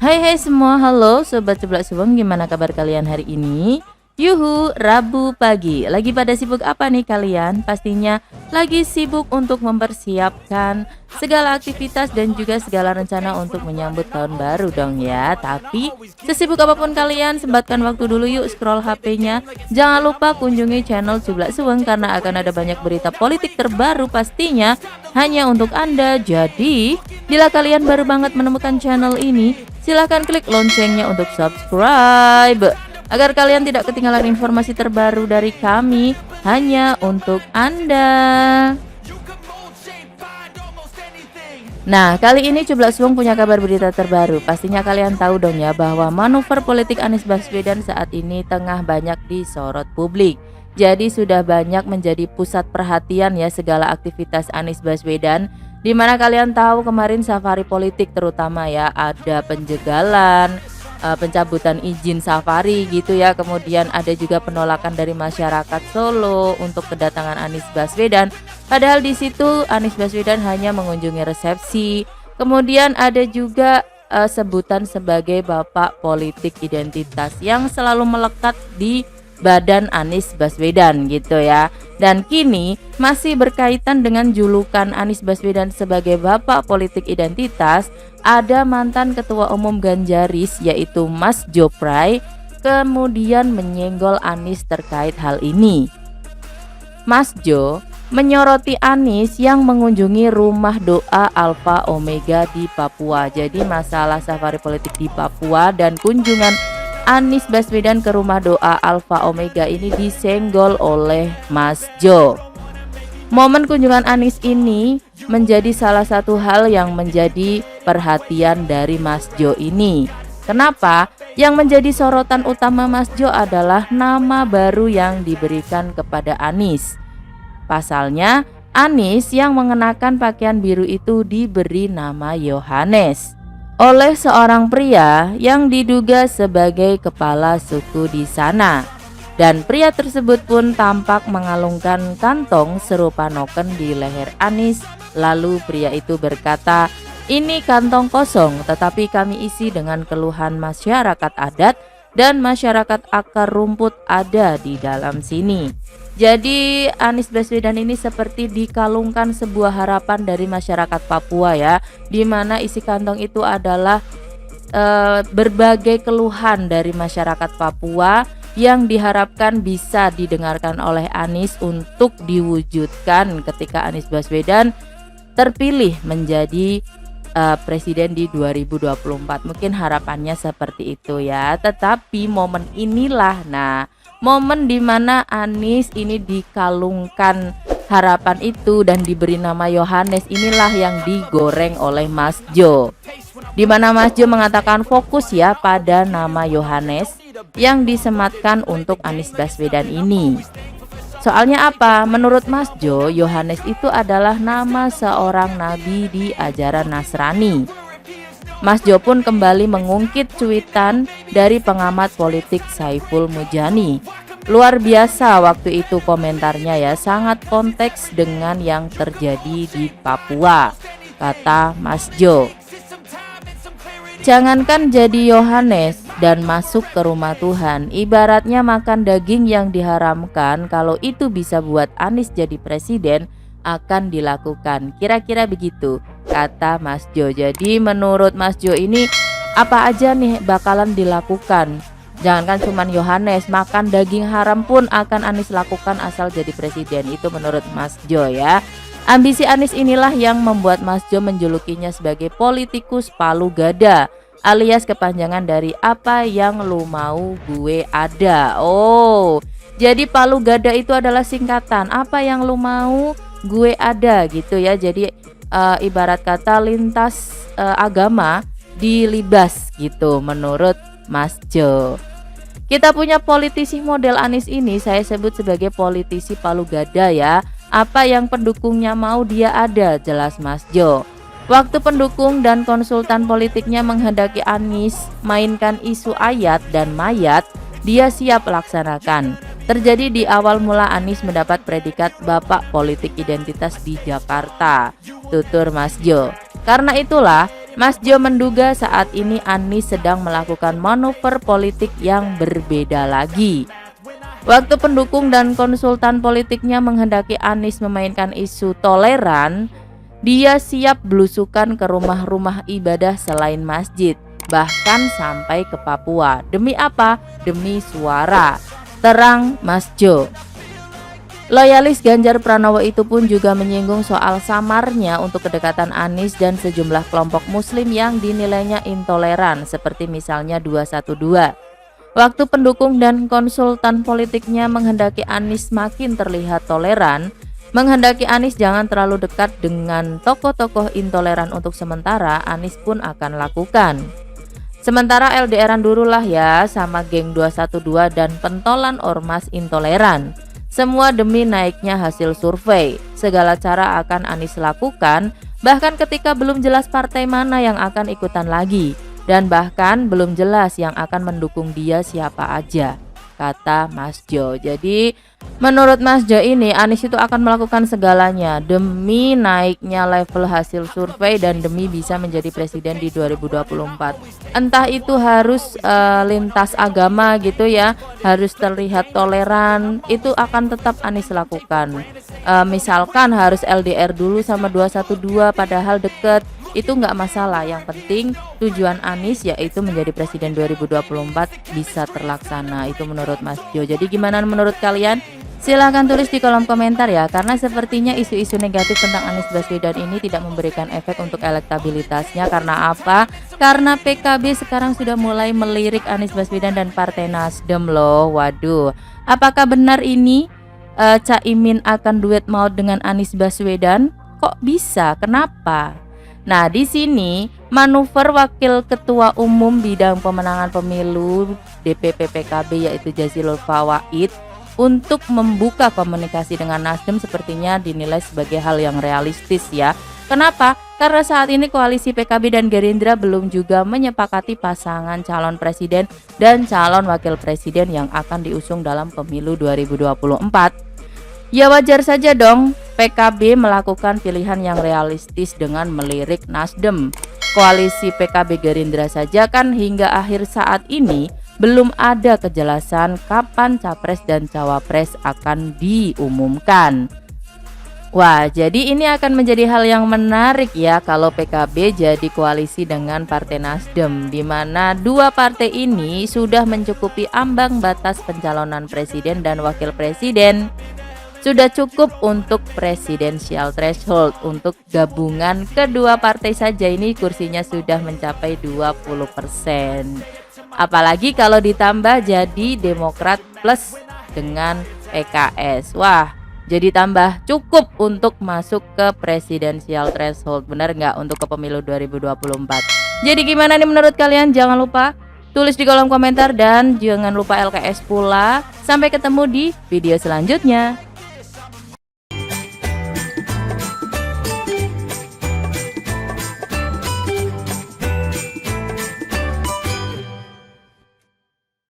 Hai hai semua, halo Sobat Seblak Suweng, gimana kabar kalian hari ini? Yuhu, Rabu pagi, lagi pada sibuk apa nih kalian? Pastinya lagi sibuk untuk mempersiapkan segala aktivitas dan juga segala rencana untuk menyambut tahun baru dong ya. Tapi sesibuk apapun kalian, sempatkan waktu dulu yuk scroll HP-nya. Jangan lupa kunjungi channel Seblak Suweng karena akan ada banyak berita politik terbaru pastinya hanya untuk Anda. Jadi, bila kalian baru banget menemukan channel ini, silahkan klik loncengnya untuk subscribe agar kalian tidak ketinggalan informasi terbaru dari kami hanya untuk Anda. Nah, kali ini Seblak Suweng punya kabar berita terbaru. Pastinya kalian tahu dong ya bahwa manuver politik Anies Baswedan saat ini tengah banyak disorot publik. Jadi sudah banyak menjadi pusat perhatian ya segala aktivitas Anies Baswedan. Dimana kalian tahu kemarin safari politik terutama ya ada penjagalan, pencabutan izin safari gitu ya. Kemudian ada juga penolakan dari masyarakat Solo untuk kedatangan Anies Baswedan. Padahal di situ Anies Baswedan hanya mengunjungi resepsi. Kemudian ada juga sebutan sebagai bapak politik identitas yang selalu melekat di badan Anies Baswedan gitu ya. Dan kini masih berkaitan dengan julukan Anies Baswedan sebagai bapak politik identitas, ada mantan ketua umum Ganjaris yaitu Mas Jopray kemudian menyenggol Anies terkait hal ini. Mas Jo menyoroti Anies yang mengunjungi rumah doa Alfa Omega di Papua. Jadi masalah safari politik di Papua dan kunjungan Anies Baswedan ke rumah doa Alfa Omega ini disenggol oleh Mas Jo. Momen kunjungan Anies ini menjadi salah satu hal yang menjadi perhatian dari Mas Jo ini. Kenapa? Yang menjadi sorotan utama Mas Jo adalah nama baru yang diberikan kepada Anies. Pasalnya, Anies yang mengenakan pakaian biru itu diberi nama Yohanes oleh seorang pria yang diduga sebagai kepala suku di sana. Dan pria tersebut pun tampak mengalungkan kantong serupa noken di leher Anies. Lalu pria itu berkata, "Ini kantong kosong, tetapi kami isi dengan keluhan masyarakat adat dan masyarakat akar rumput ada di dalam sini." Jadi Anies Baswedan ini seperti dikalungkan sebuah harapan dari masyarakat Papua ya, di mana isi kantong itu adalah berbagai keluhan dari masyarakat Papua yang diharapkan bisa didengarkan oleh Anies untuk diwujudkan ketika Anies Baswedan terpilih menjadi presiden di 2024. Mungkin harapannya seperti itu ya. Tetapi momen inilah momen dimana Anies ini dikalungkan harapan itu dan diberi nama Yohanes, inilah yang digoreng oleh Mas Jo. Dimana Mas Jo mengatakan fokus ya pada nama Yohanes yang disematkan untuk Anies Baswedan ini. Soalnya apa? Menurut Mas Jo, Yohanes itu adalah nama seorang nabi di ajaran Nasrani. Mas Jo pun kembali mengungkit cuitan dari pengamat politik Saiful Mujani. Luar biasa waktu itu komentarnya ya, sangat konteks dengan yang terjadi di Papua, kata Mas Jo. Jangankan jadi Yohanes dan masuk ke rumah Tuhan, ibaratnya makan daging yang diharamkan, kalau itu bisa buat Anies jadi presiden akan dilakukan. Kira-kira begitu kata Mas Jo. Jadi menurut Mas Jo ini apa aja nih bakalan dilakukan. Jangankan cuman Yohanes, makan daging haram pun akan Anies lakukan asal jadi presiden. Itu menurut Mas Jo ya. Ambisi Anies inilah yang membuat Mas Jo menjulukinya sebagai politikus palu gada, alias kepanjangan dari apa yang lu mau gue ada. Oh, jadi palu gada itu adalah singkatan apa yang lu mau gue ada gitu ya. Jadi ibarat kata lintas agama dilibas gitu menurut Mas Jo. Kita punya politisi model Anies ini saya sebut sebagai politisi palu gada ya. Apa yang pendukungnya mau dia ada, jelas Mas Jo. Waktu pendukung dan konsultan politiknya menghendaki Anies mainkan isu ayat dan mayat, dia siap laksanakan. Terjadi di awal mula Anies mendapat predikat Bapak Politik Identitas di Jakarta, tutur Mas Jo. Karena itulah Mas Jo menduga saat ini Anies sedang melakukan manuver politik yang berbeda lagi. Waktu pendukung dan konsultan politiknya menghendaki Anies memainkan isu toleran, dia siap belusukan ke rumah-rumah ibadah selain masjid, bahkan sampai ke Papua. Demi apa? Demi suara, terang Mas Jo. Loyalis Ganjar Pranowo itu pun juga menyinggung soal samarnya untuk kedekatan Anies dan sejumlah kelompok muslim yang dinilainya intoleran, seperti misalnya 212. Waktu pendukung dan konsultan politiknya menghendaki Anies makin terlihat toleran, menghendaki Anies jangan terlalu dekat dengan tokoh-tokoh intoleran untuk sementara, Anies pun akan lakukan. Sementara LDRan dulu lah ya sama geng 212 dan pentolan ormas intoleran. Semua demi naiknya hasil survei. Segala cara akan Anies lakukan, bahkan ketika belum jelas partai mana yang akan ikutan lagi. Dan bahkan belum jelas yang akan mendukung dia siapa aja, kata Mas Jo. Jadi menurut Mas Jo ini Anies itu akan melakukan segalanya demi naiknya level hasil survei dan demi bisa menjadi presiden di 2024. Entah itu harus lintas agama gitu ya, harus terlihat toleran, itu akan tetap Anies lakukan. Misalkan harus LDR dulu sama 212 padahal deket, itu nggak masalah. Yang penting tujuan Anies yaitu menjadi presiden 2024 bisa terlaksana. Itu menurut Mas Jo. Jadi gimana menurut kalian? Silahkan tulis di kolom komentar ya, karena sepertinya isu-isu negatif tentang Anies Baswedan ini tidak memberikan efek untuk elektabilitasnya. Karena apa? Karena PKB sekarang sudah mulai melirik Anies Baswedan dan Partai Nasdem loh. Waduh, apakah benar ini Caimin akan duet maut dengan Anies Baswedan? Kok bisa? Kenapa? Nah, di sini manuver Wakil Ketua Umum Bidang Pemenangan Pemilu DPP PKB yaitu Jazilul Fawait untuk membuka komunikasi dengan Nasdem sepertinya dinilai sebagai hal yang realistis ya. Kenapa? Karena saat ini koalisi PKB dan Gerindra belum juga menyepakati pasangan calon presiden dan calon wakil presiden yang akan diusung dalam pemilu 2024. Ya wajar saja dong PKB melakukan pilihan yang realistis dengan melirik Nasdem. Koalisi PKB Gerindra saja kan hingga akhir saat ini belum ada kejelasan kapan capres dan cawapres akan diumumkan. Wah, jadi ini akan menjadi hal yang menarik ya kalau PKB jadi koalisi dengan Partai Nasdem, di mana dua partai ini sudah mencukupi ambang batas pencalonan presiden dan wakil presiden. Sudah cukup untuk presidensial threshold. Untuk gabungan kedua partai saja ini kursinya sudah mencapai 20%. Apalagi kalau ditambah jadi Demokrat plus dengan PKS. Wah, jadi tambah cukup untuk masuk ke presidensial threshold. Benar nggak untuk ke pemilu 2024? Jadi gimana nih menurut kalian? Jangan lupa tulis di kolom komentar dan jangan lupa LKS pula. Sampai ketemu di video selanjutnya.